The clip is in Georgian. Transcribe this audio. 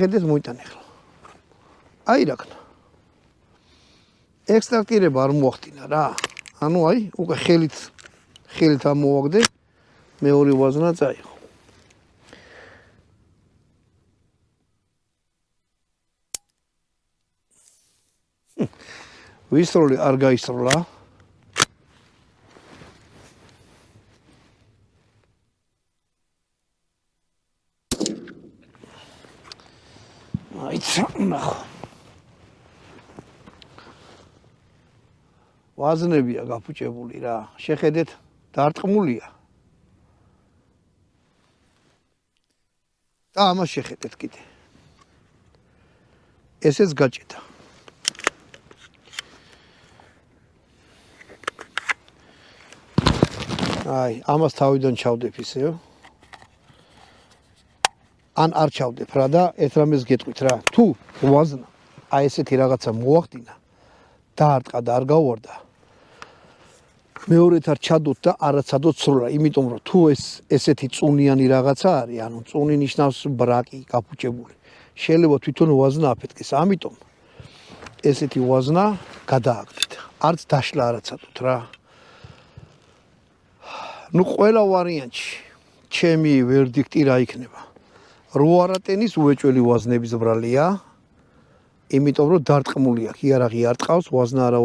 ხედეთ მოიტანე ახლა. აი რა ქნა. ექსტრაქტირება არ მოახდინა რა. ანუ აი უკვე ხელით ამოვაგდე მეორე ვაზნა წაიღო. ვისროლი არ გაისროლა. აიცა ნახო. ვაზნებია გაფუჭებული რა. შეხედეთ დარტყმულია. და ამას შეხედეთ კიდე. ესეც გაჭედა. აი, ამას თავიდან ჩავდებ ისევ. ან არ ჩავდებ რა და ეს რამეს გეტყვით რა. თუ ვაზნა აი ესეთი რაღაცა მოახდინა, დაარტყა და არ გავარდა. მეორედ არ ჩადოთ და არაცადოთ სროლა, იმიტომ რომ თუ ესეთი წუნიანი რაღაცა არის, ანუ წუნი ნიშნავს ბრაკი, გაფუჭებული. შეიძლება თვითონ ვაზნა აფეთქეს, ამიტომ ესეთი ვაზნა გადააგდეთ. არც დაშლა არაცადოთ რა. ნუ ყველა ვარიანტში ჩემი ვერდიქტი რა იქნება? რო არატენის უეჭველი ვაზნების ბრალია, იმიტომ რომ დარტყმული აქვს, იარაღი არ ტყავს, ვაზნა არა